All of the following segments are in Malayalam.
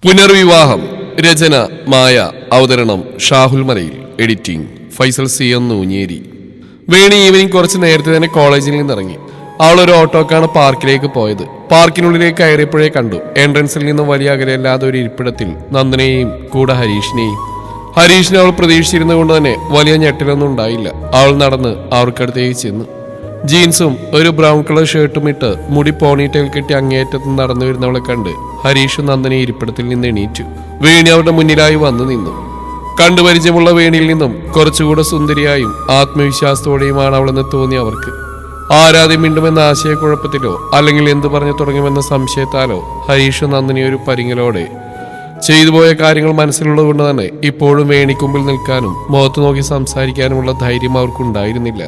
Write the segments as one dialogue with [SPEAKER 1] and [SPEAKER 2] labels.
[SPEAKER 1] പുനർവിവാഹം. രചന മായ. അവതരണം Shahul Malayil. Editing Faisal C N Noonjeri. വേണി ഈവനിങ് കുറച്ച് നേരത്തെ തന്നെ കോളേജിൽ നിന്നിറങ്ങി. അവൾ ഒരു ഓട്ടോക്കാണ് പാർക്കിലേക്ക് പോയത്. പാർക്കിനുള്ളിലേക്ക് കയറിയപ്പോഴേ കണ്ടു എൻട്രൻസിൽ നിന്ന് വലിയ അകലെയല്ലാതെ ഒരു ഇരിപ്പിടത്തിൽ നന്ദനെയും കൂടെ ഹരീഷിനെയും. ഹരീഷിനെ അവൾ പ്രതീക്ഷിച്ചിരുന്നത് കൊണ്ട് തന്നെ വലിയ ഞെട്ടിലൊന്നും ഉണ്ടായില്ല. അവൾ നടന്ന് അവർക്കടുത്തേക്ക് ചെന്നു. ജീൻസും ഒരു ബ്രൗൺ കളർ ഷർട്ടും ഇട്ട് മുടി പോണിറ്റയിൽ കെട്ടി അങ്ങേയറ്റത്ത് നടന്നു വരുന്നവളെ കണ്ട് ഹരീഷും നന്ദനെ ഇരിപ്പിടത്തിൽ നിന്ന് എണീറ്റു. വേണി അവരുടെ മുന്നിലായി വന്നു നിന്നു. കണ്ടുപരിചയമുള്ള വേണിയിൽ നിന്നും കുറച്ചുകൂടെ സുന്ദരിയായും ആത്മവിശ്വാസത്തോടെയുമാണ് അവളെന്ന് തോന്നി അവർക്ക്. ആരാധ്യം മിണ്ടുമെന്ന ആശയക്കുഴപ്പത്തിലോ അല്ലെങ്കിൽ എന്തു പറഞ്ഞു തുടങ്ങുമെന്ന സംശയത്താലോ ഹരീഷും നന്ദനെ ഒരു പരിങ്ങലോടെ ചെയ്തുപോയ കാര്യങ്ങൾ മനസ്സിലുള്ളത് കൊണ്ട് തന്നെ ഇപ്പോഴും വേണിക്കുമ്പിൽ നിൽക്കാനും മുഖത്ത് നോക്കി സംസാരിക്കാനുമുള്ള ധൈര്യം അവർക്കുണ്ടായിരുന്നില്ല.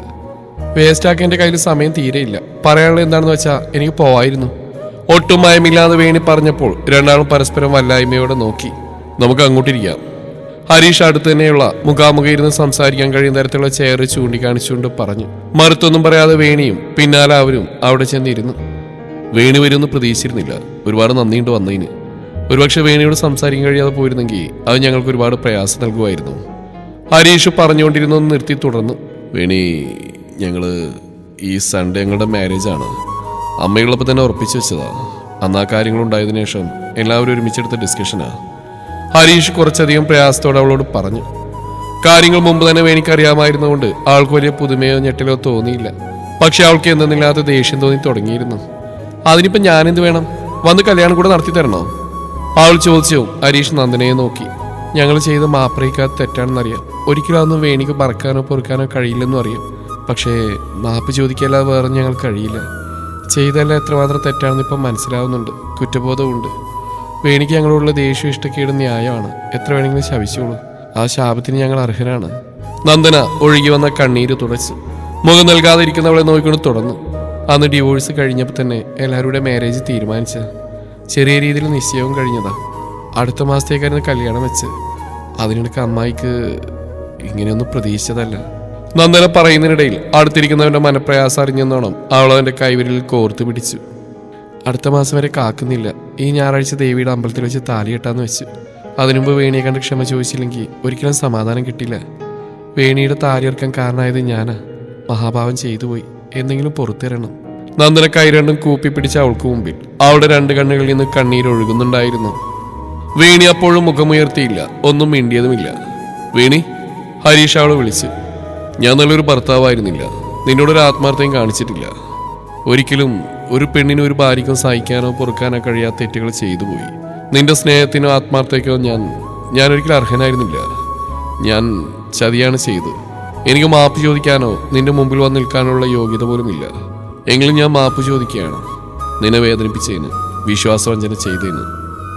[SPEAKER 1] വേസ്റ്റാക്കി എൻ്റെ കയ്യിൽ സമയം തീരെയില്ല. പറയാനുള്ളത് എന്താണെന്ന് വെച്ചാൽ എനിക്ക് പോവായിരുന്നു. ഒട്ടും മയമില്ലാതെ വേണി പറഞ്ഞപ്പോൾ രണ്ടാളും പരസ്പരം വല്ലായ്മയോടെ നോക്കി. നമുക്ക് അങ്ങോട്ടിരിക്കാം. ഹരീഷ് അടുത്ത് തന്നെയുള്ള മുഖാമുഖം ഇരുന്ന് സംസാരിക്കാൻ കഴിയുന്ന തരത്തിലുള്ള ചെയർ ചൂണ്ടിക്കാണിച്ചുകൊണ്ട് പറഞ്ഞു. മറുത്തൊന്നും പറയാതെ വേണിയും പിന്നാലെ അവരും അവിടെ ചെന്നിരുന്നു. വേണി വരുമെന്ന് പ്രതീക്ഷിച്ചിരുന്നില്ല. ഒരുപാട് നന്ദിയുണ്ട് വന്നതിന്. ഒരുപക്ഷെ വേണിയോട് സംസാരിക്കാൻ കഴിയാതെ പോയിരുന്നെങ്കിൽ അത് ഞങ്ങൾക്ക് ഒരുപാട് പ്രയാസം നൽകുമായിരുന്നു. ഹരീഷ് പറഞ്ഞുകൊണ്ടിരുന്നു നിർത്തി തുടർന്നു. വേണി, ഞങ്ങള് ഈ സൺഡേ ഞങ്ങളുടെ മാരേജാണ്. അമ്മയുള്ളപ്പോൾ തന്നെ ഉറപ്പിച്ചു വെച്ചതാ. അന്ന് ആ കാര്യങ്ങളുണ്ടായതിനു ശേഷം എല്ലാവരും ഒരുമിച്ചെടുത്ത ഡിസ്കഷനാ. ഹരീഷ് കുറച്ചധികം പ്രയാസത്തോടെ അവളോട് പറഞ്ഞു. കാര്യങ്ങൾ മുമ്പ് തന്നെ വേണിക്കറിയാമായിരുന്നുകൊണ്ട് ആൾക്ക് വലിയ പുതുമയോ ഞെട്ടലോ തോന്നിയില്ല. പക്ഷെ അവൾക്ക് എന്തെന്നില്ലാത്ത ദേഷ്യം തോന്നി തുടങ്ങിയിരുന്നു. അതിനിപ്പോൾ ഞാനെന്ത് വേണം? വന്ന് കല്യാണം കൂടെ നടത്തി തരണോ? അവൾ ചോദിച്ചു. ഹരീഷ് നന്ദനയെ നോക്കി. ഞങ്ങൾ ചെയ്ത മാപ്പറിക്കാത്ത തെറ്റാണെന്നറിയാം. ഒരിക്കലും അതൊന്നും വേണിക്ക് മറക്കാനോ പൊറുക്കാനോ കഴിയില്ലെന്നും അറിയാം. പക്ഷേ മാപ്പ് ചോദിക്കല്ലാതെ വേറെ ഞങ്ങൾ കഴിയില്ല. ചെയ്തല്ല എത്രമാത്രം തെറ്റാണെന്ന് ഇപ്പം മനസ്സിലാവുന്നുണ്ട്. കുറ്റബോധമുണ്ട്. വേണിക്ക് ഞങ്ങളോടുള്ള ദേഷ്യം ഇഷ്ടക്കേട് ന്യായമാണ്. എത്ര വേണമെങ്കിലും ശപിച്ചോളൂ. ആ ശാപത്തിന് ഞങ്ങൾ അർഹരാണ്. നന്ദന ഒഴുകി വന്ന കണ്ണീര് തുടച്ചു. മുഖം നൽകാതെ ഇരിക്കുന്നവളെ നോക്കിക്കൊണ്ട് തുടർന്നു. അന്ന് ഡിവോഴ്സ് കഴിഞ്ഞപ്പോൾ തന്നെ എല്ലാവരുടെ മാരേജ് തീരുമാനിച്ച. ചെറിയ രീതിയിൽ നിശ്ചയവും കഴിഞ്ഞതാ. അടുത്ത മാസത്തേക്കായിരുന്നു കല്യാണം വെച്ച്. അതിനിടയ്ക്ക് അമ്മായിക്ക് ഇങ്ങനെയൊന്നും പ്രതീക്ഷിച്ചതല്ല. നന്ദന പറയുന്നതിനിടയിൽ അടുത്തിരിക്കുന്നവന്റെ മനപ്രയാസം അറിഞ്ഞെന്നോണം അവൾ അവന്റെ കൈവിരലിൽ കോർത്തു പിടിച്ചു. അടുത്ത മാസം വരെ കാക്കുന്നില്ല. ഈ ഞായറാഴ്ച ദേവിയുടെ അമ്പലത്തിൽ വെച്ച് താലി കെട്ടാന്ന് വെച്ചു. അതിനുമുമ്പ് വേണിയെ കണ്ട് ക്ഷമ ചോദിച്ചില്ലെങ്കിൽ ഒരിക്കലും സമാധാനം കിട്ടില്ല. വേണിയുടെ താലി ഇറക്കാൻ കാരണമായത് ഞാനാ. മഹാഭാവം ചെയ്തു പോയി. എന്തെങ്കിലും പുറത്തിറങ്ങണം. നന്ദന കൈ രണ്ടും കൂപ്പി പിടിച്ച അവൾക്ക് മുമ്പിൽ അവളുടെ രണ്ട് കണ്ണുകളിൽ നിന്ന് കണ്ണീരൊഴുകുന്നുണ്ടായിരുന്നു. വേണി അപ്പോഴും മുഖമുയർത്തിയില്ല. ഒന്നും മിണ്ടിയതുമില്ല. വേണി, ഹരീഷ് അവളെ വിളിച്ചു. ഞാൻ നല്ലൊരു ഭർത്താവായിരുന്നില്ല. നിന്നോടൊരു ആത്മാർത്ഥയും കാണിച്ചിട്ടില്ല. ഒരിക്കലും ഒരു പെണ്ണിനും ഒരു ഭാര്യയ്ക്കും സഹിക്കാനോ പൊറുക്കാനോ കഴിയാത്ത തെറ്റുകൾ ചെയ്തു പോയി. നിന്റെ സ്നേഹത്തിനോ ആത്മാർത്ഥതയ്ക്കോ ഞാൻ ഒരിക്കലും അർഹനായിരുന്നില്ല. ഞാൻ ചതിയാണ് ചെയ്തത്. എനിക്ക് മാപ്പ് ചോദിക്കാനോ നിന്റെ മുമ്പിൽ വന്ന് നിൽക്കാനുള്ള യോഗ്യത പോലും ഇല്ല. എങ്കിലും ഞാൻ മാപ്പ് ചോദിക്കുകയാണ്. നിന്നെ വേദനിപ്പിച്ചതിന്, വിശ്വാസവഞ്ചന ചെയ്തതിന്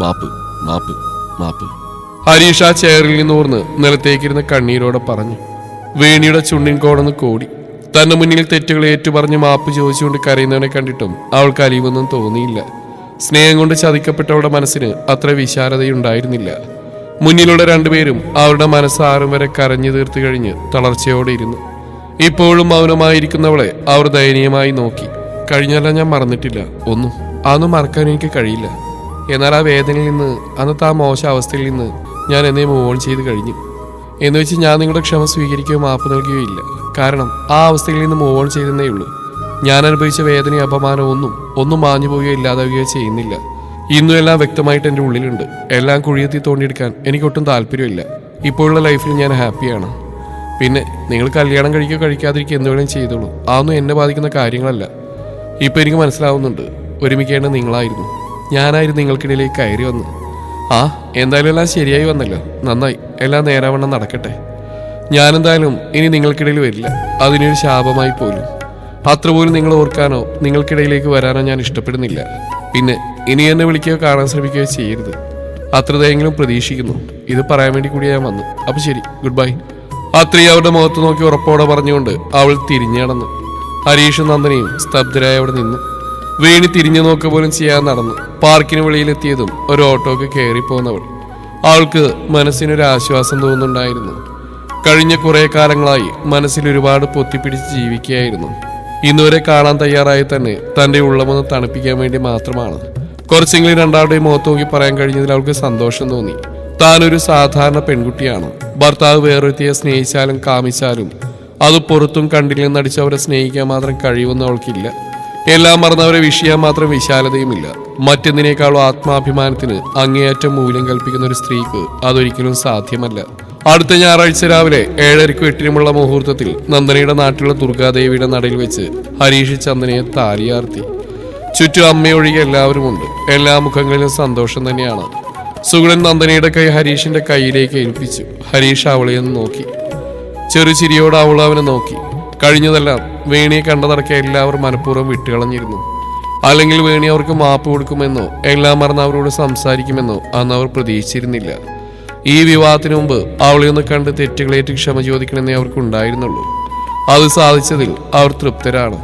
[SPEAKER 1] മാപ്പ്, മാപ്പ്, മാപ്പ്. ഹരീഷ് ആ ചെയറിൽ നിന്ന് ഊർന്ന് നിലത്തേക്കിരുന്ന് കണ്ണീരോടെ പറഞ്ഞു. വേണിയുടെ ചുണ്ടിൻ കോടന്ന് കോടി. തന്റെ മുന്നിൽ തെറ്റുകൾ ഏറ്റുപറഞ്ഞ് മാപ്പ് ചോദിച്ചുകൊണ്ട് കരയുന്നവനെ കണ്ടിട്ടും അവൾക്ക് അലിവൊന്നും തോന്നിയില്ല. സ്നേഹം കൊണ്ട് ചതിക്കപ്പെട്ടവളുടെ മനസ്സിന് അത്ര വിശാലതയുണ്ടായിരുന്നില്ല. മുന്നിലുള്ള രണ്ടുപേരും അവരുടെ മനസ്സ് ആറും വരെ കരഞ്ഞു തീർത്തു കഴിഞ്ഞ് തളർച്ചയോടെ ഇരുന്നു. ഇപ്പോഴും മൗനമായിരിക്കുന്നവളെ അവർ ദയനീയമായി നോക്കി. കഴിഞ്ഞെല്ലാം ഞാൻ മറന്നിട്ടില്ല. അതൊന്നും മറക്കാൻ എനിക്ക് കഴിയില്ല. എന്നാൽ ആ വേദനയിൽ നിന്ന്, അന്നത്തെ ആ മോശ അവസ്ഥയിൽ നിന്ന് ഞാൻ എന്നെ മൂവ് ഓൺ ചെയ്ത് കഴിഞ്ഞു. എന്ന് വെച്ച് ഞാൻ നിങ്ങളുടെ ക്ഷമ സ്വീകരിക്കുകയോ മാപ്പ് നൽകുകയോ ഇല്ല. കാരണം ആ അവസ്ഥയിൽ നിന്ന് മൂവ് ഓൺ ചെയ്തേ ഉള്ളൂ. ഞാൻ അനുഭവിച്ച വേദനയും അപമാനവും ഒന്നും മാഞ്ഞു പോവുകയോ ഇല്ലാതാവുകയോ ചെയ്യുന്നില്ല. ഇന്നും എല്ലാം വ്യക്തമായിട്ട് എൻ്റെ ഉള്ളിലുണ്ട്. എല്ലാം കുഴിയെത്തി തോണ്ടിയെടുക്കാൻ എനിക്കൊട്ടും താല്പര്യമില്ല. ഇപ്പോഴുള്ള ലൈഫിൽ ഞാൻ ഹാപ്പിയാണ്. പിന്നെ നിങ്ങൾ കല്യാണം കഴിക്കുകയോ കഴിക്കാതിരിക്കുക എന്തുവേണം ചെയ്തോളൂ. അതൊന്നും എന്നെ ബാധിക്കുന്ന കാര്യങ്ങളല്ല. ഇപ്പം എനിക്ക് മനസ്സിലാവുന്നുണ്ട്. ഒരുമിക്കേണ്ടത് നിങ്ങളായിരുന്നു. ഞാനായിരുന്നു നിങ്ങൾക്കിടയിലേക്ക് കയറി വന്നു. എന്തായാലും എല്ലാം ശരിയായി വന്നല്ലോ. നന്നായി. എല്ലാം നേരാവണ്ണം നടക്കട്ടെ. ഞാനെന്തായാലും ഇനി നിങ്ങൾക്കിടയിൽ വരില്ല. അതിനൊരു ശാപമായി പോലും. അത്ര പോലും നിങ്ങൾ ഓർക്കാനോ നിങ്ങൾക്കിടയിലേക്ക് വരാനോ ഞാൻ ഇഷ്ടപ്പെടുന്നില്ല. പിന്നെ ഇനി എന്നെ വിളിക്കുകയോ കാണാൻ ശ്രമിക്കുകയോ ചെയ്യരുത്. അത്രതെങ്കിലും പ്രതീക്ഷിക്കുന്നു. ഇത് പറയാൻ വേണ്ടി കൂടി ഞാൻ വന്നു. അപ്പൊ ശരി, ഗുഡ് ബൈ. അത്രയും അവരുടെ മുഖത്ത് നോക്കി ഉറപ്പോടെ പറഞ്ഞുകൊണ്ട് അവൾ തിരിഞ്ഞു നടന്നു. ഹരീഷും നന്ദനയും സ്തബ്ധരായി അവിടെ നിന്നു. വേണി തിരിഞ്ഞു നോക്കുക പോലും ചെയ്യാൻ നടന്നു. പാർക്കിന് വെളിയിലെത്തിയതും ഒരു ഓട്ടോക്ക് കയറിപ്പോന്നവൾ. അവൾക്ക് മനസ്സിനൊരു ആശ്വാസം തോന്നുന്നുണ്ടായിരുന്നു. കഴിഞ്ഞ കുറെ കാലങ്ങളായി മനസ്സിൽ ഒരുപാട് പൊത്തിപ്പിടിച്ച് ജീവിക്കുകയായിരുന്നു. ഇന്നുവരെ കാണാൻ തയ്യാറായി തന്നെ തൻ്റെ ഉള്ളമൊന്ന് തണുപ്പിക്കാൻ വേണ്ടി മാത്രമാണ്. കുറച്ചെങ്കിലും രണ്ടാളുടെയും മുഖത്ത് നോക്കി പറയാൻ കഴിഞ്ഞതിൽ അവൾക്ക് സന്തോഷം തോന്നി. താനൊരു സാധാരണ പെൺകുട്ടിയാണ്. ഭർത്താവ് വേറൊരുത്തിയെ സ്നേഹിച്ചാലും കാമിച്ചാലും അത് പുറത്തും കണ്ടില്ലെന്ന് നടിച്ച് അവരെ സ്നേഹിക്കാൻ മാത്രം കഴിയുമെന്ന് അവൾക്കില്ല. എല്ലാം മറന്നവരെ വിഷയാൻ മാത്രം വിശാലതയുമില്ല. മറ്റെന്തിനേക്കാളും ആത്മാഭിമാനത്തിന് അങ്ങേയറ്റം മൂല്യം കൽപ്പിക്കുന്ന ഒരു സ്ത്രീക്ക് അതൊരിക്കലും സാധ്യമല്ല. അടുത്ത ഞായറാഴ്ച രാവിലെ 7:30 8-നുമുള്ള മുഹൂർത്തത്തിൽ നന്ദനയുടെ നാട്ടിലുള്ള ദുർഗാദേവിയുടെ നടയിൽ വെച്ച് ഹരീഷ് ചന്ദനയെ താലിയാർത്തി. ചുറ്റും അമ്മയൊഴികെ എല്ലാവരുമുണ്ട്. എല്ലാ മുഖങ്ങളിലും സന്തോഷം തന്നെയാണ്. സുഗുണൻ നന്ദനയുടെ കൈ ഹരീഷിന്റെ കൈയിലേക്ക് ഏൽപ്പിച്ചു. ഹരീഷ് അവളെയൊന്ന് നോക്കി. ചെറുചിരിയോട് അവൾ അവനെ നോക്കി. കഴിഞ്ഞതെല്ലാം വേണിയെ കണ്ടതടക്കം എല്ലാവരും മനഃപൂർവ്വം വിട്ടുകളഞ്ഞിരുന്നു. അല്ലെങ്കിൽ വേണി അവർക്ക് മാപ്പ് കൊടുക്കുമെന്നോ എല്ലാം മറന്ന് അവരോട് സംസാരിക്കുമെന്നോ അന്ന് അവർ പ്രതീക്ഷിച്ചിരുന്നില്ല. ഈ വിവാഹത്തിന് മുമ്പ് അവളെ ഒന്ന് കണ്ട് തെറ്റുകളേറ്റ് ക്ഷമ ചോദിക്കണമെന്നേ അവർക്കുണ്ടായിരുന്നുള്ളൂ. അത് സാധിച്ചതിൽ അവർ തൃപ്തരാണ്.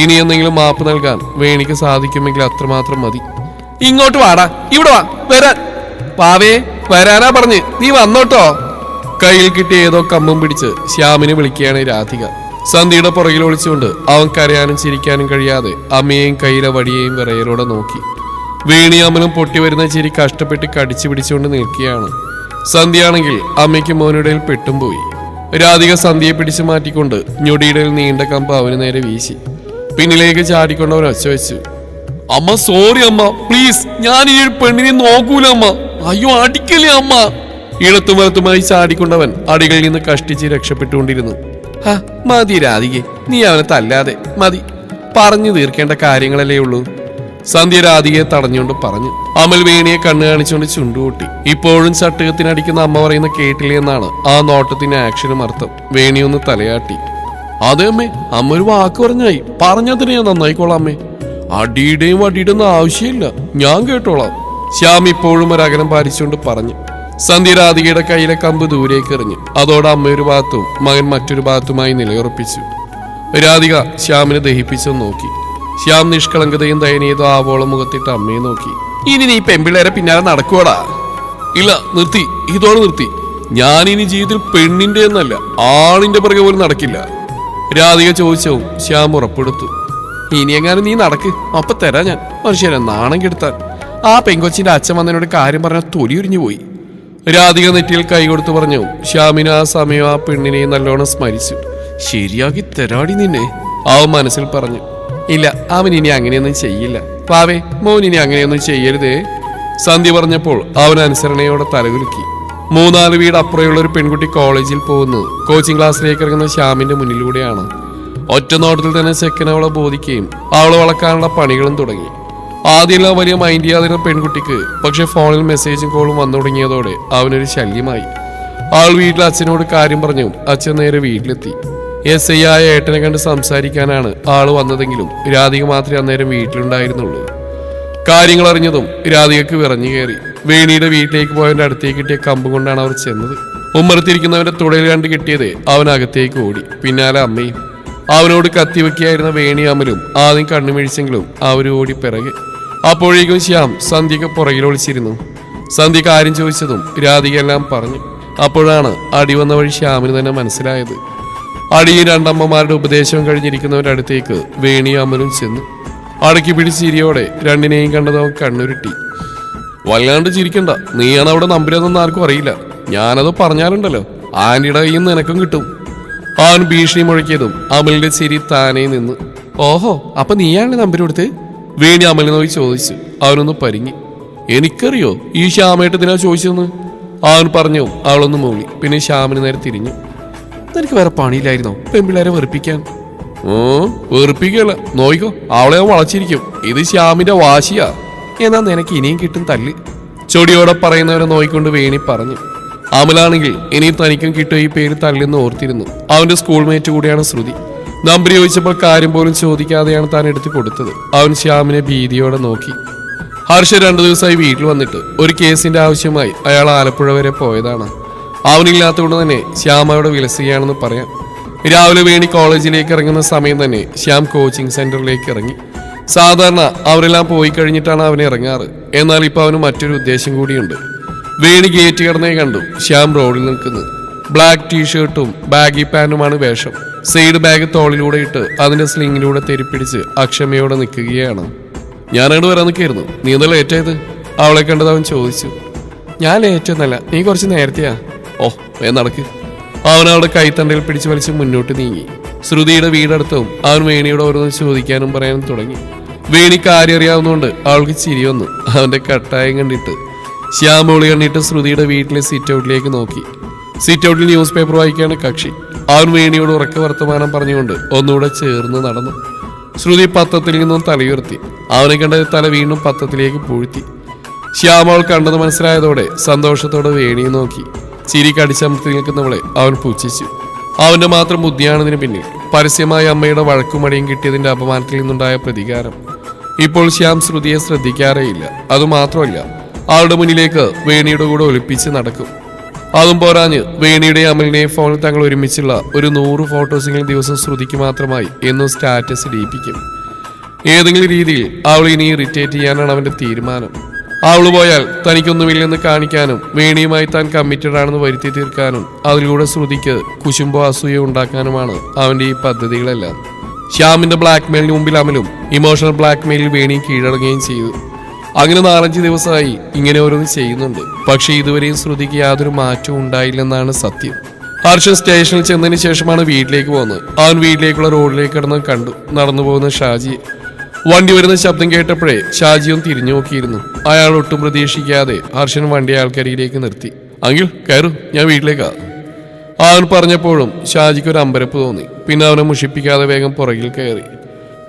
[SPEAKER 1] ഇനി എന്തെങ്കിലും മാപ്പ് നൽകാൻ വേണിക്ക് സാധിക്കുമെങ്കിൽ അത്രമാത്രം മതി. ഇങ്ങോട്ട് വാടാ, ഇവിടെ വാ, വരാൻ. പാവേ, വരാനാ പറഞ്ഞ്, നീ വന്നോട്ടോ. കയ്യിൽ കിട്ടിയ ഏതോ കമ്പും പിടിച്ച് ശ്യാമിനെ വിളിക്കുകയാണ് രാധിക. സന്ധ്യയുടെ പുറകിൽ ഒളിച്ചുകൊണ്ട് അവൻ കരയാനും ചിരിക്കാനും കഴിയാതെ അമ്മയെയും കയ്യിലെ വടിയെയും വിറയലോടെ നോക്കി. വേണിയാമലും പൊട്ടിവരുന്ന ചിരി കഷ്ടപ്പെട്ട് കടിച്ചു പിടിച്ചുകൊണ്ട് നിൽക്കുകയാണ്. സന്ധ്യയാണെങ്കിൽ അമ്മയ്ക്ക് മോനിടയിൽ പെട്ടും പോയി. രാധിക സന്ധ്യയെ പിടിച്ചു മാറ്റിക്കൊണ്ട് ഞൊടിയിടയിൽ നീണ്ട കമ്പ് അവന് നേരെ വീശി. പിന്നിലേക്ക് ചാടിക്കൊണ്ട് അവൻ ഒച്ച വെച്ചു. അമ്മ സോറി അമ്മ, പ്ലീസ്, ഞാൻ ഈ പെണ്ണിനെ നോക്കൂല അമ്മ, അയ്യോ അടിക്കല്ലേ അമ്മ. ഇടത്തും വലത്തുമായി ചാടിക്കൊണ്ടവൻ അടികളിൽ നിന്ന് കഷ്ടിച്ച് രക്ഷപ്പെട്ടുകൊണ്ടിരുന്നു. മതി രാധികെ, നീ അവനെ തല്ലാതെ മതി, പറഞ്ഞു തീർക്കേണ്ട കാര്യങ്ങളല്ലേ ഉള്ളൂ. സന്ധ്യ രാധികയെ തടഞ്ഞുകൊണ്ട് പറഞ്ഞു. അമൽ വേണിയെ കണ്ണു കാണിച്ചുകൊണ്ട് ചുണ്ടുകൂട്ടി. ഇപ്പോഴും ചട്ടുകത്തിനടിക്കുന്ന അമ്മ പറയുന്ന കേട്ടില്ലേ എന്നാണ് ആ നോട്ടത്തിന്റെ ആക്ഷനും അർത്ഥം. വേണിയൊന്ന് തലയാട്ടി. അതെ അമ്മേ, അമ്മ ഒരു വാക്ക് പറഞ്ഞായി, പറഞ്ഞതിനെ ഞാൻ നന്നായിക്കോളാം അമ്മേ. അടിയുടെയും വടിയുടെയൊന്നും ആവശ്യമില്ല, ഞാൻ കേട്ടോളാം. ശ്യാം ഇപ്പോഴും ഒരകലം പാലിച്ചുകൊണ്ട് പറഞ്ഞു. സന്ധ്യ രാധികയുടെ കയ്യിലെ കമ്പ് ദൂരേക്ക് എറിഞ്ഞു. അതോടെ അമ്മ ഒരു ഭാഗത്തും മകൻ മറ്റൊരു ഭാഗത്തുമായി നിലയുറപ്പിച്ചു. രാധിക ശ്യാമിനെ ദഹിപ്പിച്ചു നോക്കി. ശ്യാം നിഷ്കളങ്കതയും ദയനീയതോ ആവോളം മുഖത്തിട്ട് അമ്മയെ നോക്കി. ഇനി നീ പെമ്പിള്ളേരെ പിന്നാലെ നടക്കുവാടാ? ഇല്ല, നിർത്തി, ഇതോടെ നിർത്തി. ഞാനിനി ജീവിതത്തിൽ പെണ്ണിന്റെ എന്നല്ല ആണിന്റെ പിറകെ പോലും നടക്കില്ല. രാധിക ചോദിച്ചവും ശ്യാം ഉറപ്പെടുത്തു. ഇനിയെങ്ങാനും നീ നടക്ക്, അപ്പൊ തരാ ഞാൻ. മനുഷ്യനെ നാണം കെടുത്താൻ. ആ പെങ്കൊച്ചിന്റെ അച്ഛൻ വന്നതിനോട് കാര്യം പറഞ്ഞാൽ തൊലി ഉരിഞ്ഞു പോയി. രാധിക നെറ്റിയിൽ കൈ കൊടുത്തു പറഞ്ഞു. ശ്യാമിന് ആ സമയം ആ പെണ്ണിനെ നല്ലോണം സ്മരിച്ചു. ശരിയാക്കി തരാടി നിന്നെ, അവൻ മനസ്സിൽ പറഞ്ഞു. ഇല്ല, അവൻ ഇനി അങ്ങനെയൊന്നും ചെയ്യില്ല. പാവേ, മോൻ ഇനി അങ്ങനെയൊന്നും ചെയ്യരുതേ. സന്ധ്യ പറഞ്ഞപ്പോൾ അവൻ അനുസരണയോടെ തലകുലുക്കി. 3-4 വീട് അപ്പുറയുള്ള ഒരു പെൺകുട്ടി കോളേജിൽ പോകുന്നു. കോച്ചിങ് ക്ലാസ്സിലേക്ക് ഇറങ്ങുന്ന ശ്യാമിന്റെ മുന്നിലൂടെയാണ്. ഒറ്റ നോട്ടത്തിൽ തന്നെ ചെക്കൻ അവളെ ബോധിക്കുകയും അവളെ വളക്കാനുള്ള പണികളും തുടങ്ങി. ആദ്യമെല്ലാം വലിയ മൈൻഡ് ചെയ്യാതിരുന്ന പെൺകുട്ടിക്ക് പക്ഷെ ഫോണിൽ മെസ്സേജും കോളും വന്നു തുടങ്ങിയതോടെ അവനൊരു ശല്യമായി. ആൾ വീട്ടിൽ അച്ഛനോട് കാര്യം പറഞ്ഞു. അച്ഛൻ നേരെ വീട്ടിലെത്തി. SI ആയ ഏട്ടനെ കണ്ട് സംസാരിക്കാനാണ് ആള് വന്നതെങ്കിലും രാധിക മാത്രമേ അന്നേരം വീട്ടിലുണ്ടായിരുന്നുള്ളൂ. കാര്യങ്ങൾ അറിഞ്ഞതും രാധികക്ക് വിറഞ്ഞു കയറി. വേണിയുടെ വീട്ടിലേക്ക് പോയവന്റെ അടുത്തേക്ക് കിട്ടിയ കമ്പ് കൊണ്ടാണ് അവർ ചെന്നത്. ഉമ്മറത്തിരിക്കുന്നവന്റെ തുടയിൽ കണ്ട് കിട്ടിയത് അവനകത്തേക്ക് ഓടി. പിന്നാലെ അമ്മയും. അവനോട് കത്തിവെക്കിയായിരുന്ന വേണി അമലും ആദ്യം കണ്ണുമിഴിച്ചെങ്കിലും അവര് ഓടി പിറകെ. അപ്പോഴേക്കും ശ്യാം സന്ധ്യക്ക് പുറകിൽ ഒളിച്ചിരുന്നു. സന്ധ്യ കാര്യം ചോദിച്ചതും രാധിക എല്ലാം പറഞ്ഞു. അപ്പോഴാണ് അടി വന്ന വഴി ശ്യാമിന് തന്നെ മനസ്സിലായത്. അടിയും രണ്ടമ്മമാരുടെ ഉപദേശം കഴിഞ്ഞിരിക്കുന്നവരുടെ അടുത്തേക്ക് വേണി അമലും ചെന്നു. അടക്കി പിടിച്ച് ചിരിയോടെ രണ്ടിനെയും കണ്ടത് അവൻ കണ്ണുരുട്ടി. വല്ലാണ്ട് ചിരിക്കണ്ട, നീയാണ് അവിടെ നമ്പരെന്നൊന്നും ആർക്കും അറിയില്ല. ഞാനത് പറഞ്ഞാലുണ്ടല്ലോ ആന്റിയുടെ കയ്യിൽ നിന്ന് നിനക്കും കിട്ടും. അവൻ ഭീഷണി മുഴക്കിയതും അമലിന്റെ ചിരി താനേ നിന്നു. ഓഹോ, അപ്പൊ നീയാണ് നമ്പർ കൊടുത്ത്? വേണി അമലിനെ നോക്കി ചോദിച്ചു. അവനൊന്ന് പരിങ്ങി. എനിക്കറിയോ ഈ ശ്യാമേട്ടത്തിനാ ചോദിച്ചെന്ന് അവൻ പറഞ്ഞു. അവളൊന്ന് മൂളി. പിന്നെ ശ്യാമിന് നേരെ തിരിഞ്ഞു. നിനക്ക് വേറെ പണിയില്ലായിരുന്നോ പെൺപിള്ളേരെ വെറുപ്പിക്കാൻ? വെറുപ്പിക്കല്ല, നോയിക്കോ, അവളെ വളച്ചിരിക്കും. ഇത് ശ്യാമിന്റെ വാശിയാ. എന്നാ നിനക്ക് ഇനിയും കിട്ടും തല്ല്. ചൊടിയോടെ പറയുന്നവരെ നോയിക്കൊണ്ട് വേണി പറഞ്ഞു. അമലാണെങ്കിൽ ഇനിയും തനിക്കും കിട്ടും ഈ പേര് തല്ലെന്ന് ഓർത്തിരുന്നു. അവന്റെ സ്കൂൾ മേറ്റ് കൂടിയാണ് ശ്രുതി. നമ്പർ ചോദിച്ചപ്പോൾ കാര്യം പോലും ചോദിക്കാതെയാണ് താൻ എടുത്തു കൊടുത്തത്. അവൻ ശ്യാമിനെ ഭീതിയോടെ നോക്കി. ഹർഷ 2 ദിവസമായി വീട്ടിൽ വന്നിട്ട് ഒരു കേസിന്റെ ആവശ്യമായി അയാൾ ആലപ്പുഴ വരെ പോയതാണ്. അവനില്ലാത്തതുകൊണ്ട് തന്നെ ശ്യാം അവിടെ വിലസുകയാണെന്ന് പറയാം. രാവിലെ വേണി കോളേജിലേക്ക് ഇറങ്ങുന്ന സമയം തന്നെ ശ്യാം കോച്ചിങ് സെന്ററിലേക്ക് ഇറങ്ങി. സാധാരണ അവരെല്ലാം പോയി കഴിഞ്ഞിട്ടാണ് അവൻ ഇറങ്ങാറ്. എന്നാൽ ഇപ്പൊ അവന് മറ്റൊരു ഉദ്ദേശം കൂടിയുണ്ട്. വേണി ഗേറ്റ് കടന്നേ കണ്ടു. ശ്യാം റോഡിൽ നിൽക്കുന്നു. ബ്ലാക്ക് ടീഷർട്ടും ബാഗി പാന്റുമാണ് വേഷം. സൈഡ് ബാഗ് തോളിലൂടെ ഇട്ട് അതിന്റെ സ്ലിങ്ങിലൂടെ തെരിപ്പിടിച്ച് അക്ഷമയോടെ നിൽക്കുകയാണ്. ഞാനങ്ങോട്ട് വരാൻ നിൽക്കായിരുന്നു. നീ എന്താ ലേറ്റായത്? അവളെ കണ്ടത് അവൻ ചോദിച്ചു. ഞാൻ ലേറ്റൊന്നല്ല, നീ കുറച്ച് നേരത്തെയാ. ഓ നടക്ക്. അവൻ അവളുടെ കൈത്തണ്ടയിൽ പിടിച്ചു വലിച്ച് മുന്നോട്ട് നീങ്ങി. ശ്രുതിയുടെ വീടടുത്തും അവൻ വേണിയോട് ഓരോന്ന് ചോദിക്കാനും പറയാനും തുടങ്ങി. വേണി കാര്യം അറിയാവുന്നതുകൊണ്ട് അവൾക്ക് ചിരി വന്നു. അവന്റെ കട്ടായം കണ്ടിട്ട് ശ്യാമോളി കണ്ടിട്ട് ശ്രുതിയുടെ വീട്ടിലെ സിറ്റ് ഔട്ടിലേക്ക് നോക്കി. സിറ്റ് ഔട്ടിൽ ന്യൂസ് പേപ്പർ വായിക്കാണ് കക്ഷി. അവൻ വേണിയോട് ഉറക്ക വർത്തമാനം പറഞ്ഞുകൊണ്ട് ഒന്നുകൂടെ ചേർന്ന് നടന്നു. ശ്രുതി പത്രത്തിൽ നിന്നും തലയുയർത്തി. അവനെ കണ്ട തല വീണ്ടും പത്രത്തിലേക്ക് പൂഴ്ത്തി. ശ്യാമോൾ കണ്ടത് മനസ്സിലായതോടെ സന്തോഷത്തോടെ വേണിയെ നോക്കി. ചിരി കടിച്ചമർത്തി നിൽക്കുന്നവളെ അവൻ പുച്ഛിച്ചു. അവന്റെ മാത്രം ബുദ്ധിയാണതിന് പിന്നിൽ. പരസ്യമായി അമ്മയുടെ വഴക്കുമടിയും കിട്ടിയതിന്റെ അപമാനത്തിൽ നിന്നുണ്ടായ പ്രതികാരം. ഇപ്പോൾ ശ്യാം ശ്രുതിയെ ശ്രദ്ധിക്കാറേയില്ല. അതുമാത്രമല്ല, അവളുടെ മുന്നിലേക്ക് വേണിയുടെ കൂടെ ഒളിപ്പിച്ച് നടക്കും. അതും പോരാഞ്ഞ് വേണിയുടെയും അമലിന്റെയും ഫോണിൽ തങ്ങൾ ഒരുമിച്ചുള്ള ഒരു 100 ഫോട്ടോസെങ്കിലും ദിവസം ശ്രുതിക്ക് മാത്രമായി എന്നും സ്റ്റാറ്റസ് ഇടിയിപ്പിക്കും. ഏതെങ്കിലും രീതിയിൽ അവൾ ഇനി ഇറിറ്റേറ്റ് ചെയ്യാനാണ് അവന്റെ തീരുമാനം. അവള് പോയാൽ തനിക്കൊന്നുമില്ലെന്ന് കാണിക്കാനും വേണിയുമായി താൻ കമ്മിറ്റഡ് ആണെന്ന് വരുത്തി തീർക്കാനും അതിലൂടെ ശ്രുതിക്ക് കുശുമ്പോ അസൂയ ഉണ്ടാക്കാനുമാണ് അവന്റെ ഈ പദ്ധതികളെല്ലാം. ശ്യാമിന്റെ ബ്ലാക്ക്മെയിലിന് മുമ്പിൽ അമലും ഇമോഷണൽ ബ്ലാക്ക്മെയിലിൽ വേണിയും കീഴടങ്ങുകയും ചെയ്തു. അങ്ങനെ 4-5 ദിവസമായി ഇങ്ങനെ ഓരോന്ന് ചെയ്യുന്നുണ്ട്. പക്ഷെ ഇതുവരെയും ശ്രുതിക്ക് യാതൊരു മാറ്റവും ഉണ്ടായില്ലെന്നാണ് സത്യം. ഹർഷൻ സ്റ്റേഷനിൽ ചെന്നതിന് ശേഷമാണ് വീട്ടിലേക്ക് പോകുന്നത്. അവൻ വീട്ടിലേക്കുള്ള റോഡിലേക്ക് കിടന്ന് കണ്ടു നടന്നു പോകുന്ന ഷാജിയെ. വണ്ടി വരുന്ന ശബ്ദം കേട്ടപ്പോഴേ ഷാജിയും തിരിഞ്ഞു നോക്കിയിരുന്നു. അയാൾ ഒട്ടും പ്രതീക്ഷിക്കാതെ ഹർഷൻ വണ്ടി ആൾക്കരിയിലേക്ക് നിർത്തി. അങ്കിൾ കയറൂ, ഞാൻ വീട്ടിലേക്കാ. അവൻ പറഞ്ഞപ്പോഴും ഷാജിക്ക് ഒരു അമ്പരപ്പ് തോന്നി. പിന്നെ അവനെ മുഷിപ്പിക്കാതെ വേഗം പുറകിൽ കയറി.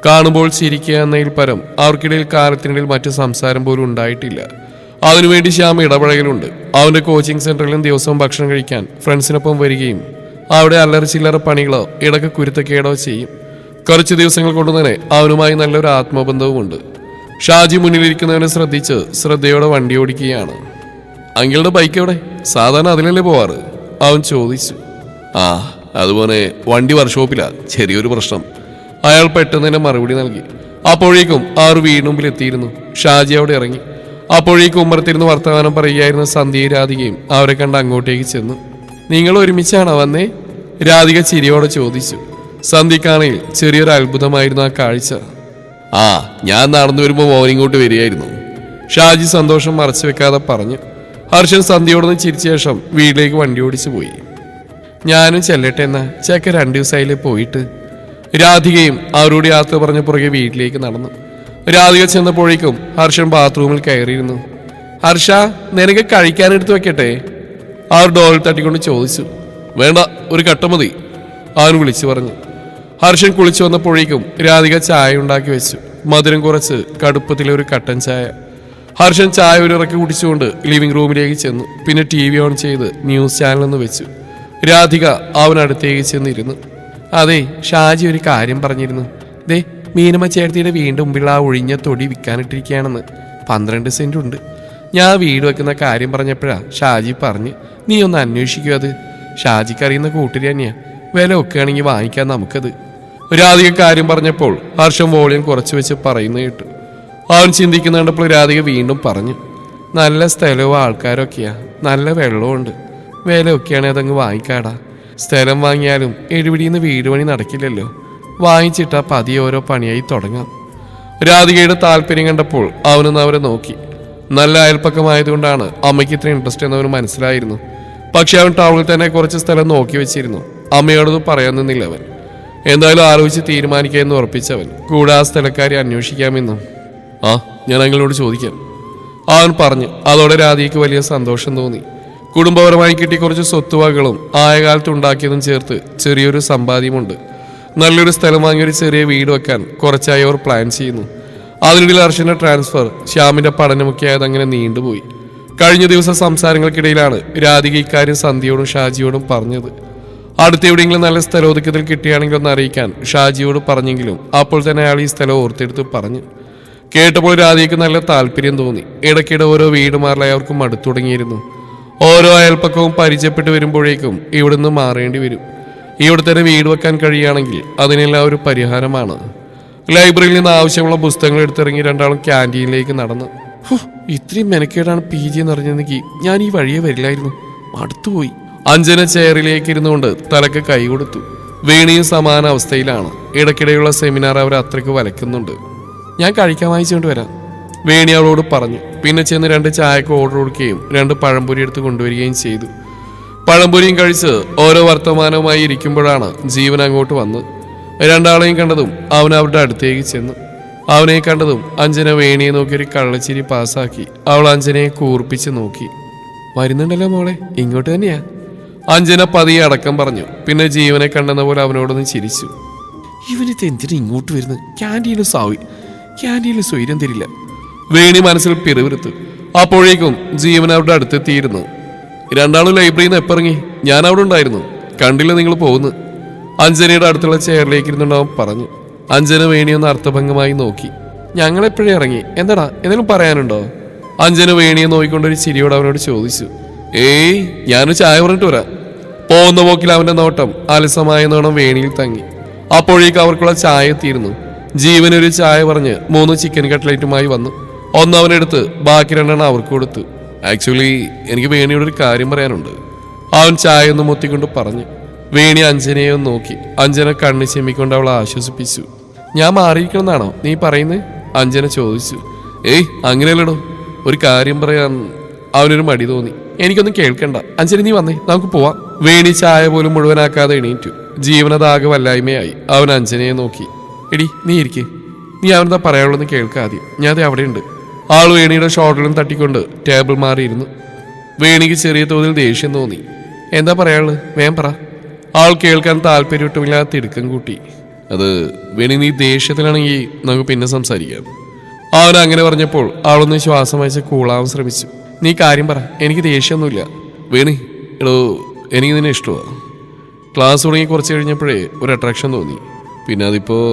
[SPEAKER 1] കാണുമ്പോൾ ചിരിക്കുക എന്നതിൽ പരം അവർക്കിടയിൽ കാലത്തിനിടയിൽ മറ്റു സംസാരം പോലും ഉണ്ടായിട്ടില്ല. അതിനുവേണ്ടി ശ്യാം ഇടപഴകലുണ്ട്. അവന്റെ കോച്ചിങ് സെന്ററിലും ദിവസവും ഭക്ഷണം കഴിക്കാൻ ഫ്രണ്ട്സിനൊപ്പം വരികയും അവിടെ അല്ലറ ചില്ലറ പണികളോ ഇടയ്ക്ക് കുരുത്തക്കേടോ ചെയ്യും. കുറച്ച് ദിവസങ്ങൾ കൊണ്ട് തന്നെ അവനുമായി നല്ലൊരു ആത്മബന്ധവുമുണ്ട്. ഷാജി മുന്നിലിരിക്കുന്നവനെ ശ്രദ്ധിച്ച് ശ്രദ്ധയോടെ വണ്ടി ഓടിക്കുകയാണ്. അങ്കിളുടെ ബൈക്ക് എവിടെ? സാധാരണ അതിലല്ലേ പോവാറ്? അവൻ ചോദിച്ചു. അതുപോലെ വണ്ടി വർക്ക്ഷോപ്പിലാ, ചെറിയൊരു പ്രശ്നം. അയാൾ പെട്ടെന്ന് തന്നെ മറുപടി നൽകി. അപ്പോഴേക്കും ആറ് വീടിനുമ്പിൽ എത്തിയിരുന്നു. ഷാജി അവിടെ ഇറങ്ങി. അപ്പോഴേക്കും ഉമ്മറത്തിരുന്ന് വർത്തമാനം പറയുകയായിരുന്ന സന്ധ്യയും രാധികയും അവരെ കണ്ട് അങ്ങോട്ടേക്ക് ചെന്നു. നിങ്ങൾ ഒരുമിച്ചാണോ വന്നേ? രാധിക ചിരിയോടെ ചോദിച്ചു. സന്ധ്യക്കാണെങ്കിൽ ചെറിയൊരു അത്ഭുതമായിരുന്നു ആ കാഴ്ച. ഞാൻ നടന്നു വരുമ്പോൾ മോനിങ്ങോട്ട് വരികയായിരുന്നു. ഷാജി സന്തോഷം മറച്ചു വെക്കാതെ പറഞ്ഞു. ഹർഷൻ സന്ധ്യയോടൊന്ന് ചിരിച്ച ശേഷം വീട്ടിലേക്ക് വണ്ടി ഓടിച്ചു പോയി. ഞാനും ചെല്ലട്ടെ എന്നാ, ചേക്ക 2 ദിവസമായില്ലേ പോയിട്ട്. രാധികയും അവരോട് യാത്ര പറഞ്ഞ പുറകെ വീട്ടിലേക്ക് നടന്നു. രാധിക ചെന്നപ്പോഴേക്കും ഹർഷൻ ബാത്റൂമിൽ കയറിയിരുന്നു. ഹർഷ, നിനക്ക് കഴിക്കാനെടുത്ത് വെക്കട്ടെ? അവർ ഡോറിൽ തട്ടിക്കൊണ്ട് ചോദിച്ചു. വേണ്ട, ഒരു കട്ട മതി, അവൻ വിളിച്ചു പറഞ്ഞു. ഹർഷൻ കുളിച്ചു വന്നപ്പോഴേക്കും രാധിക ചായ ഉണ്ടാക്കി വെച്ചു. മധുരം കുറച്ച് കടുപ്പത്തിലെ ഒരു കട്ടൻ ചായ. ഹർഷൻ ചായ ഒരു ഇറക്കി കുടിച്ചുകൊണ്ട് ലിവിംഗ് റൂമിലേക്ക് ചെന്നു. പിന്നെ TV ഓൺ ചെയ്ത് ന്യൂസ് ചാനലൊന്ന് വെച്ചു. രാധിക അവനടുത്തേക്ക് ചെന്നിരുന്നു. അതെ, ഷാജി ഒരു കാര്യം പറഞ്ഞിരുന്നു. ദേ, മീനമ്മ ചേർത്തിയുടെ വീണ്ടും മുമ്പിലുള്ള ആ ഒഴിഞ്ഞ തൊടി വിൽക്കാനിട്ടിരിക്കുകയാണെന്ന്. 12 സെന്റ് ഉണ്ട്. ഞാൻ വീട് വെക്കുന്ന കാര്യം പറഞ്ഞപ്പോഴാ ഷാജി പറഞ്ഞ് നീ ഒന്ന് അന്വേഷിക്കുക. അത് ഷാജിക്കറിയുന്ന കൂട്ടര് തന്നെയാ. വില ഒക്കെയാണെങ്കിൽ വാങ്ങിക്കാൻ നമുക്കത്. രാധിക കാര്യം പറഞ്ഞപ്പോൾ ഹർഷം വോളിയം കുറച്ച് വെച്ച് പറയുന്ന കേട്ടു. അവൻ ചിന്തിക്കുന്ന കണ്ടപ്പോൾ രാധിക വീണ്ടും പറഞ്ഞു. നല്ല സ്ഥലവും ആൾക്കാരൊക്കെയാ, നല്ല വെള്ളമുണ്ട്. വില ഒക്കെയാണെങ്കിൽ അതങ്ങ് വാങ്ങിക്കാടാ. സ്ഥലം വാങ്ങിയാലും എഴുപിടിന്ന് വീട് പണി നടക്കില്ലല്ലോ. വാങ്ങിച്ചിട്ടാ പതിയെ ഓരോ പണിയായി തുടങ്ങാം. രാധികയുടെ താല്പര്യം കണ്ടപ്പോൾ അവനൊന്ന് അവരെ നോക്കി. നല്ല അയൽപ്പക്കമായതുകൊണ്ടാണ് അമ്മയ്ക്ക് ഇത്ര ഇൻട്രസ്റ്റ് എന്നവന് മനസ്സിലായിരുന്നു. പക്ഷെ അവൻ ടൗണിൽ തന്നെ കുറച്ച് സ്ഥലം നോക്കി വെച്ചിരുന്നു. അമ്മയോടത് പറയാൻ നിന്നില്ല അവൻ. എന്തായാലും ആലോചിച്ച് തീരുമാനിക്കാമെന്ന് ഉറപ്പിച്ചവൻ. കൂടെ ആ സ്ഥലക്കാരെ അന്വേഷിക്കാമെന്നും. ഞാൻ അങ്ങളോട് ചോദിക്കാം, അവൻ പറഞ്ഞു. അതോടെ രാധികയ്ക്ക് വലിയ സന്തോഷം തോന്നി. കുടുംബപരമായി കിട്ടി കുറച്ച് സ്വത്തുവകകളും ആയ കാലത്ത് ഉണ്ടാക്കിയതും ചേർത്ത് ചെറിയൊരു സമ്പാദ്യമുണ്ട്. നല്ലൊരു സ്ഥലം വാങ്ങിയൊരു ചെറിയ വീട് വെക്കാൻ കുറച്ചായി അവർ പ്ലാൻ ചെയ്യുന്നു. അതിനിടയിൽ ഹർഷന്റെ ട്രാൻസ്ഫർ, ശ്യാമിന്റെ പഠനമൊക്കെ ആയത് അങ്ങനെ നീണ്ടുപോയി. കഴിഞ്ഞ ദിവസം സംസാരങ്ങൾക്കിടയിലാണ് രാധിക ഇക്കാര്യം സന്ധ്യയോടും ഷാജിയോടും പറഞ്ഞത്. അടുത്ത് എവിടെയെങ്കിലും നല്ല സ്ഥലമൊതുക്കത്തിൽ കിട്ടുകയാണെങ്കിൽ ഒന്ന് അറിയിക്കാൻ ഷാജിയോട് പറഞ്ഞെങ്കിലും അപ്പോൾ തന്നെ അയാൾ ഈ സ്ഥലം ഓർത്തെടുത്ത് പറഞ്ഞു. കേട്ടപ്പോൾ രാധികയ്ക്ക് നല്ല താല്പര്യം തോന്നി. ഇടയ്ക്കിടെ ഓരോ വീടുമാറിലായി അവർക്ക് മടുത്തു തുടങ്ങിയിരുന്നു. ഓരോ അയൽപ്പക്കവും പരിചയപ്പെട്ട് വരുമ്പോഴേക്കും ഇവിടുന്ന് മാറേണ്ടി വരും. ഇവിടെ തന്നെ വീട് വെക്കാൻ കഴിയുകയാണെങ്കിൽ അതിനെല്ലാം ഒരു പരിഹാരമാണ്. ലൈബ്രറിയിൽ നിന്ന് ആവശ്യമുള്ള പുസ്തകങ്ങൾ എടുത്തിറങ്ങി രണ്ടാളും ക്യാൻറ്റീനിലേക്ക് നടന്നു. ഇത്രയും മെനക്കേടാണ് PG എന്നറിഞ്ഞെങ്കിൽ ഞാൻ ഈ വഴിയെ വരില്ലായിരുന്നു. മടുത്തുപോയി. അഞ്ജന ചെയറിലേക്ക് ഇരുന്നുകൊണ്ട് തലക്ക് കൈ കൊടുത്തു. വേണിയും സമാന അവസ്ഥയിലാണ്. ഇടയ്ക്കിടെയുള്ള സെമിനാർ അവർ അത്രയ്ക്ക് വലയ്ക്കുന്നുണ്ട്. ഞാൻ കഴിക്കാൻ വാങ്ങിച്ചുകൊണ്ട് വരാം. വേണി അവളോട് പറഞ്ഞു. പിന്നെ ചെന്ന് 2 ചായക്ക് ഓർഡർ കൊടുക്കുകയും 2 പഴംപൊരി എടുത്ത് കൊണ്ടുവരികയും ചെയ്തു. പഴംപൊരിയും കഴിച്ച് ഓരോ വർത്തമാനവുമായി ഇരിക്കുമ്പോഴാണ് ജീവൻ അങ്ങോട്ട് വന്ന്. രണ്ടാളെയും കണ്ടതും അവൻ അവരുടെ അടുത്തേക്ക് ചെന്നു. അവനെ കണ്ടതും അഞ്ജന വേണിയെ നോക്കി ഒരു കള്ളച്ചിരി പാസാക്കി. അവൾ അഞ്ജനയെ കൂർപ്പിച്ച് നോക്കി. വരുന്നുണ്ടല്ലോ മോളെ, ഇങ്ങോട്ട് തന്നെയാ. അഞ്ജന പതിയെ അടക്കം പറഞ്ഞു. പിന്നെ ജീവനെ കണ്ടെന്ന പോലെ അവനോടൊന്ന് ചിരിച്ചു. ഇവനിത് എന്തിനാ ഇങ്ങോട്ട് വരുന്നത്? ക്യാൻറ്റീനിൽ സ്വൈര്യം തരില്ല. വേണി മനസ്സിൽ പിറുവിറുത്തു. അപ്പോഴേക്കും ജീവൻ അവരുടെ അടുത്തെത്തിയിരുന്നു. രണ്ടാളും ലൈബ്രറിയിൽ നിന്ന് എപ്പിറങ്ങി? ഞാൻ അവിടെ ഉണ്ടായിരുന്നു, കണ്ടില്ല നിങ്ങൾ പോകുന്നു. അഞ്ജനയുടെ അടുത്തുള്ള ചെയറിലേക്ക് ഇരുന്നുണ്ടാവും പറഞ്ഞു. അഞ്ജന വേണിയൊന്ന് അർത്ഥഭംഗമായി നോക്കി. ഞങ്ങളെപ്പോഴേ ഇറങ്ങി, എന്താടാ എന്തെങ്കിലും പറയാനുണ്ടോ? അഞ്ജന വേണിയെ നോക്കിക്കൊണ്ടൊരു ചിരിയോട് അവനോട് ചോദിച്ചു. ഏയ്, ഞാനൊരു ചായ പറഞ്ഞിട്ട് വരാം. പോകുന്ന പോക്കിൽ അവന്റെ നോട്ടം അലസമായ നോണം വേണിയിൽ തങ്ങി. അപ്പോഴേക്ക് അവർക്കുള്ള ചായ എത്തിയിരുന്നു. ജീവനൊരു ചായ പറഞ്ഞ് 3 ചിക്കൻ കട്ട്ലേറ്റുമായി വന്നു. ഒന്ന് അവനെടുത്ത് ബാക്കി 2 അവർക്ക് കൊടുത്തു. ആക്ച്വലി എനിക്ക് വേണിയോട് ഒരു കാര്യം പറയാനുണ്ട്. അവൻ ചായ ഒന്ന് മുത്തിക്കൊണ്ട് പറഞ്ഞു. വേണി അഞ്ജനയെ നോക്കി. അഞ്ജന കണ്ണു ചെമ്മിക്കൊണ്ട് അവളെ ആശ്വസിപ്പിച്ചു. ഞാൻ മാറിയിരിക്കണമെന്നാണോ നീ പറയുന്നത്? അഞ്ജന ചോദിച്ചു. ഏയ്, അങ്ങനെയല്ലടോ, ഒരു കാര്യം പറയാൻ. അവനൊരു മടി തോന്നി. എനിക്കൊന്നും കേൾക്കണ്ട, അഞ്ജന നീ വന്നേ, നമുക്ക് പോവാം. വേണി ചായ പോലും മുഴുവനാക്കാതെ എണീറ്റു. ജീവനതാകെ വല്ലായ്മയായി. അവൻ അഞ്ജനയെ നോക്കി. എടി നീ ഇരിക്കേ, നീ അവനെന്താ പറയാനുള്ളതെന്ന് കേൾക്കാദ്യം, ഞാൻ അവിടെയുണ്ട്. ആൾ വേണിയുടെ ഷോൾഡറിലും തട്ടിക്കൊണ്ട് ടേബിൾ മാറിയിരുന്നു. വേണിക്ക് ചെറിയ തോതിൽ ദേഷ്യം തോന്നി. എന്താ പറയാനുള്ളത്, വേം പറ. ആൾ കേൾക്കാൻ താല്പര്യമൊട്ടുമില്ലാതെ തിടുക്കം കൂട്ടി. അത് വേണി, നീ ദേഷ്യത്തിലാണെങ്കിൽ നമുക്ക് പിന്നെ സംസാരിക്കാം. അവൻ അങ്ങനെ പറഞ്ഞപ്പോൾ ആളൊന്ന് ശ്വാസം അയച്ച് കൂളാവാൻ ശ്രമിച്ചു. നീ കാര്യം പറ, എനിക്ക് ദേഷ്യമൊന്നുമില്ല. വേണി, എടോ, എനിക്ക് നിന്നെ ഇഷ്ടമാണ്. ക്ലാസ് തുടങ്ങി കുറച്ച് കഴിഞ്ഞപ്പോഴേ ഒരു അട്രാക്ഷൻ തോന്നി. പിന്നെ അതിപ്പോൾ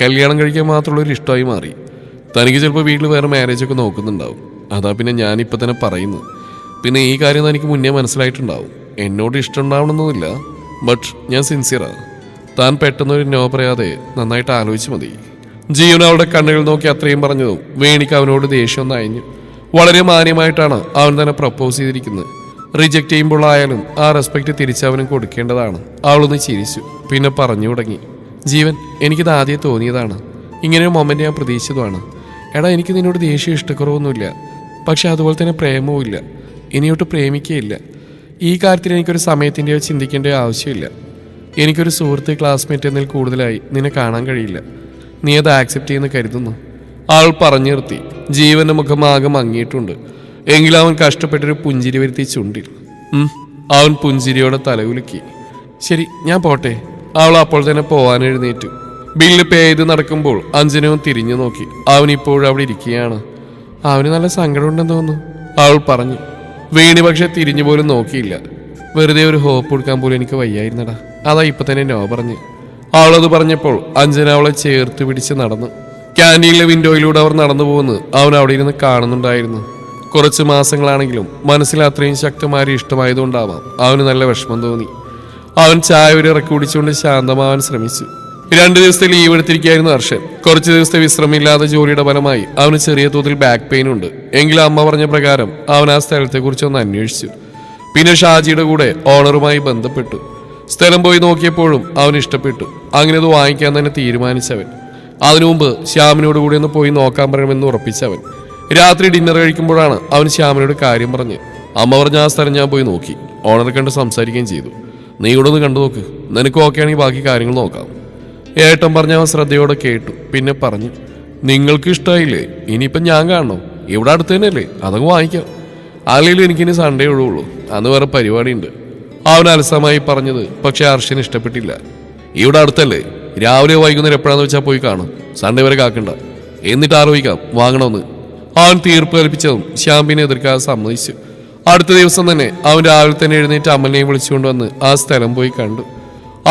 [SPEAKER 1] കല്യാണം കഴിക്കാൻ മാത്രമുള്ളൊരു ഇഷ്ടമായി മാറി. തനിക്ക് ചിലപ്പോൾ വീട്ടിൽ വേറെ മാരേജൊക്കെ നോക്കുന്നുണ്ടാവും. അതാ പിന്നെ ഞാനിപ്പോൾ തന്നെ പറയുന്നു. പിന്നെ ഈ കാര്യം തനിക്ക് മുന്നേ മനസ്സിലായിട്ടുണ്ടാവും. എന്നോട് ഇഷ്ടമുണ്ടാവണമെന്നൊന്നുമില്ല, ബട്ട് ഞാൻ സിൻസിയറാണ്. താൻ പെട്ടെന്നൊരു നോ പറയാതെ നന്നായിട്ട് ആലോചിച്ച് മതി. ജീവൻ അവളുടെ കണ്ണുകൾ നോക്കി അത്രയും പറഞ്ഞതും വേണിക്ക് അവനോട് ദേഷ്യം നയഞ്ഞു. വളരെ മാന്യമായിട്ടാണ് അവൻ തന്നെ പ്രപ്പോസ് ചെയ്തിരിക്കുന്നത്. റിജക്റ്റ് ചെയ്യുമ്പോഴായാലും ആ റെസ്പെക്റ്റ് തിരിച്ചവനും കൊടുക്കേണ്ടതാണ്. അവളൊന്ന് ചിരിച്ചു. പിന്നെ പറഞ്ഞു തുടങ്ങി. ജീവൻ, എനിക്കിത് ആദ്യം തോന്നിയതാണ്. ഇങ്ങനെയൊരു മൊമെന്റ് ഞാൻ പ്രതീക്ഷിച്ചതുമാണ്. എടാ, എനിക്ക് നിന്നോട് ദേഷ്യം ഇഷ്ടക്കുറവൊന്നുമില്ല, പക്ഷെ അതുപോലെ തന്നെ പ്രേമവും ഇല്ല. ഇനിയോട്ട് പ്രേമിക്കുകയില്ല. ഈ കാര്യത്തിൽ എനിക്കൊരു സമയത്തിൻ്റെയോ ചിന്തിക്കേണ്ടയോ ആവശ്യമില്ല. എനിക്കൊരു സുഹൃത്ത്, ക്ലാസ്മേറ്റ് എന്നതിൽ കൂടുതലായി നിന്നെ കാണാൻ കഴിയില്ല. നീ അത് ആക്സെപ്റ്റ് ചെയ്യുന്ന കരുതുന്നു. ആൾ പറഞ്ഞു നിർത്തി. ജീവന്റെ മുഖം ആകെ മങ്ങിയിട്ടുണ്ട്. എങ്കിലും അവൻ കഷ്ടപ്പെട്ടൊരു പുഞ്ചിരി വരുത്തി ചുണ്ടിൽ. അവൻ പുഞ്ചിരിയോടെ തലകുലുക്കി. ശരി, ഞാൻ പോട്ടെ. അവൾ അപ്പോൾ തന്നെ പോവാൻ എഴുന്നേറ്റു. ബില്ല് പേ ചെയ്ത് നടക്കുമ്പോൾ അഞ്ജനവും തിരിഞ്ഞു നോക്കി. അവൻ ഇപ്പോഴും അവിടെ ഇരിക്കുകയാണ്. അവന് നല്ല സങ്കടമുണ്ടെന്ന് തോന്നുന്നു, അവൾ പറഞ്ഞു. വേണി പക്ഷെ തിരിഞ്ഞു പോലും നോക്കിയില്ല. വെറുതെ ഒരു ഹോപ്പ് കൊടുക്കാൻ പോലും എനിക്ക് വയ്യായിരുന്നടാ, അതാ ഇപ്പൊ തന്നെ നോ പറഞ്ഞ്. അവളത് പറഞ്ഞപ്പോൾ അഞ്ജന അവളെ ചേർത്ത് പിടിച്ച് നടന്നു. ക്യാൻറ്റീനിലെ വിൻഡോയിലൂടെ അവർ നടന്നു പോകുന്നത് അവൻ അവിടെ ഇരുന്ന് കാണുന്നുണ്ടായിരുന്നു. കുറച്ച് മാസങ്ങളാണെങ്കിലും മനസ്സിൽ അത്രയും ശക്തമായ ഇഷ്ടമായതുകൊണ്ടാവാം അവന് നല്ല വിഷമം തോന്നി. അവൻ ചായ ഒരു ഇറക്കി കുടിച്ചുകൊണ്ട് ശാന്തമാവാൻ ശ്രമിച്ചു. 2 ദിവസത്തെ ലീവ് എടുത്തിരിക്കുകയായിരുന്നു ഹർഷൻ. കുറച്ച് ദിവസത്തെ വിശ്രമമില്ലാതെ ജോലിയുടെ ഫലമായി അവന് ചെറിയ തോതിൽ ബാക്ക് പെയിൻ ഉണ്ട്. എങ്കിലും അമ്മ പറഞ്ഞ പ്രകാരം അവൻ ആ സ്ഥലത്തെക്കുറിച്ചൊന്ന് അന്വേഷിച്ചു. പിന്നെ ഷാജിയുടെ കൂടെ ഓണറുമായി ബന്ധപ്പെട്ടു. സ്ഥലം പോയി നോക്കിയപ്പോഴും അവന് ഇഷ്ടപ്പെട്ടു. അങ്ങനെ അത് വാങ്ങിക്കാൻ തന്നെ തീരുമാനിച്ചവൻ. അതിനു മുമ്പ് ശ്യാമിനോട് കൂടി ഒന്ന് പോയി നോക്കാൻ പറയണമെന്ന് ഉറപ്പിച്ചവൻ. രാത്രി ഡിന്നർ കഴിക്കുമ്പോഴാണ് അവൻ ശ്യാമിനോട് കാര്യം പറഞ്ഞ്. അമ്മ പറഞ്ഞ ആ സ്ഥലം ഞാൻ പോയി നോക്കി. ഓണറെ കണ്ട് സംസാരിക്കുകയും ചെയ്തു. നീ ഇവിടെ ഒന്ന് കണ്ടു നോക്ക്, നിനക്ക് ഓക്കെ ആണെങ്കിൽ ബാക്കി കാര്യങ്ങൾ നോക്കാം. ഏട്ടൻ പറഞ്ഞ അവൻ ശ്രദ്ധയോടെ കേട്ടു. പിന്നെ പറഞ്ഞു, നിങ്ങൾക്ക് ഇഷ്ടമായില്ലേ, ഇനിയിപ്പം ഞാൻ കാണണം. ഇവിടെ അടുത്ത് തന്നെയല്ലേ, അതങ്ങ് വാങ്ങിക്കാം. അല്ലെങ്കിൽ എനിക്കിനി സൺഡേ ഒഴിവുള്ളൂ, അന്ന് വേറെ പരിപാടിയുണ്ട്. അവൻ അലസമായി പറഞ്ഞത് പക്ഷെ ഹർഷന് ഇഷ്ടപ്പെട്ടില്ല. ഇവിടെ അടുത്തല്ലേ, രാവിലെ വൈകുന്നേരം എപ്പോഴാന്ന് വെച്ചാൽ പോയി കാണും. സൺഡേ വരെ കാക്കണ്ട, എന്നിട്ട് ആലോചിക്കാം വാങ്ങണമെന്ന്. അവൻ തീർപ്പ് കൽപ്പിച്ചതും ശ്യാമിനെ എതിർക്കാതെ സമ്മതിച്ചു. അടുത്ത ദിവസം തന്നെ അവൻ രാവിലെ തന്നെ എഴുന്നേറ്റ് അമലിനെയും വിളിച്ചുകൊണ്ടുവന്ന് ആ സ്ഥലം പോയി കണ്ടു.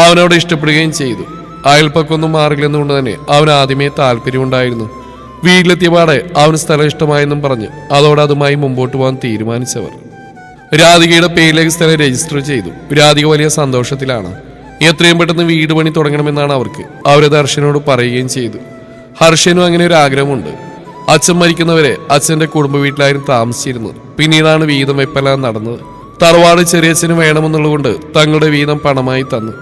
[SPEAKER 1] അവനവിടെ ഇഷ്ടപ്പെടുകയും ചെയ്തു. അയൽപ്പക്കൊന്നും മാറില്ലെന്നുകൊണ്ട് തന്നെ അവൻ ആദ്യമേ താല്പര്യമുണ്ടായിരുന്നു. വീട്ടിലെത്തിയ പാടെ അവന് സ്ഥലം ഇഷ്ടമായെന്നും പറഞ്ഞ് അതോടെ അതുമായി മുമ്പോട്ട് പോകാൻ തീരുമാനിച്ചവർ. രാധികയുടെ പേരിലേക്ക് സ്ഥലം രജിസ്റ്റർ ചെയ്തു. രാധിക വലിയ സന്തോഷത്തിലാണ്. എത്രയും പെട്ടെന്ന് വീട് പണി തുടങ്ങണമെന്നാണ് അവർക്ക്. അവരത് ഹർഷനോട് പറയുകയും ചെയ്തു. ഹർഷനും അങ്ങനെ ഒരു ആഗ്രഹമുണ്ട്. അച്ഛൻ മരിക്കുന്നവരെ അച്ഛന്റെ കുടുംബ വീട്ടിലായിരുന്നു താമസിച്ചിരുന്നത്. പിന്നീടാണ് വീതം വെപ്പെല്ലാം നടന്നത്. തറവാട് ചെറിയച്ഛന് വേണമെന്നുള്ളതുകൊണ്ട് തങ്ങളുടെ വീതം പണമായി തന്നു.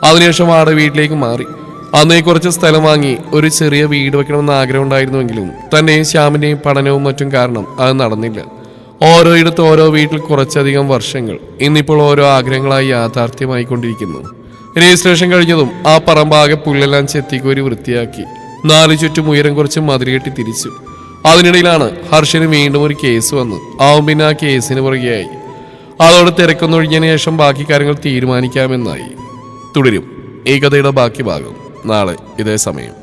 [SPEAKER 1] അതിനുശേഷം വാടക വീട്ടിലേക്ക് മാറി. അന്നേ കുറച്ച് സ്ഥലം വാങ്ങി ഒരു ചെറിയ വീട് വെക്കണമെന്ന് ആഗ്രഹം ഉണ്ടായിരുന്നുവെങ്കിലും തന്നെയും ശ്യാമിന്റെയും പഠനവും മറ്റും കാരണം അത് നടന്നില്ല. ഓരോയിടത്ത് ഓരോ വീട്ടിൽ കുറച്ചധികം വർഷങ്ങൾ ഇന്നിപ്പോൾ ഓരോ ആഗ്രഹങ്ങളായി യാഥാർത്ഥ്യമായിക്കൊണ്ടിരിക്കുന്നു. രജിസ്ട്രേഷൻ കഴിഞ്ഞതും ആ പറമ്പാകെ പുല്ലെല്ലാം ചെത്തിക്കോരി വൃത്തിയാക്കി 4 ചുറ്റും ഉയരം കുറച്ച് മതിലുകെട്ടി തിരിച്ചു. അതിനിടയിലാണ് ഹർഷന് വീണ്ടും ഒരു കേസ് വന്നു. അവൻ പിന്നെ ആ കേസിന് പുറകെയായി. അതോടെ തിരക്കൊന്നൊഴിഞ്ഞതിന് ശേഷം ബാക്കി കാര്യങ്ങൾ തീരുമാനിക്കാമെന്നായി. തുടരും ഈ കഥയുടെ ബാക്കി ഭാഗം നാളെ ഇതേ സമയം.